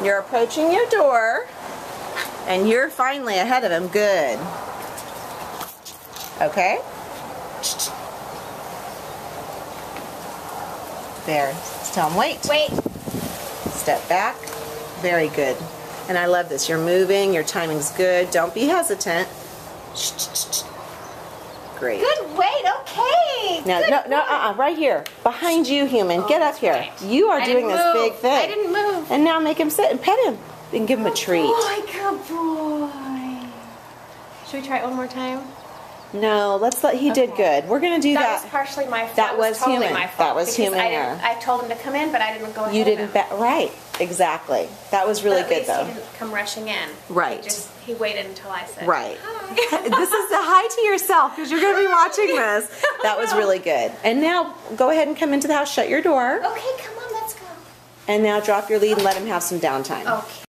You're approaching your door, and you're finally ahead of him. Good. Okay? There. Just tell him, wait. Wait. Step back. Very good. And I love this. You're moving. Your timing's good. Don't be hesitant. Great. Good wait. Okay. Now, Good no, right here. Behind you, human. Get up here. right. You are doing this big thing. I didn't move. And now make him sit and pet him. And give him a treat. Good boy. Should we try it one more time? No, let's let. He did good. We're gonna do that. That was partially my fault. That was totally human. my fault. That was because human error. I told him to come in, but I didn't go ahead. You of didn't. him. Right. Exactly. That was really But at good, least though. He didn't come rushing in. Right. He waited until I said. Right. Hi. This is a hi to yourself because you're going to be watching this. That was really good. And now go ahead and come into the house. Shut your door. Okay, come on, let's go. And now drop your lead and let him have some downtime. Okay.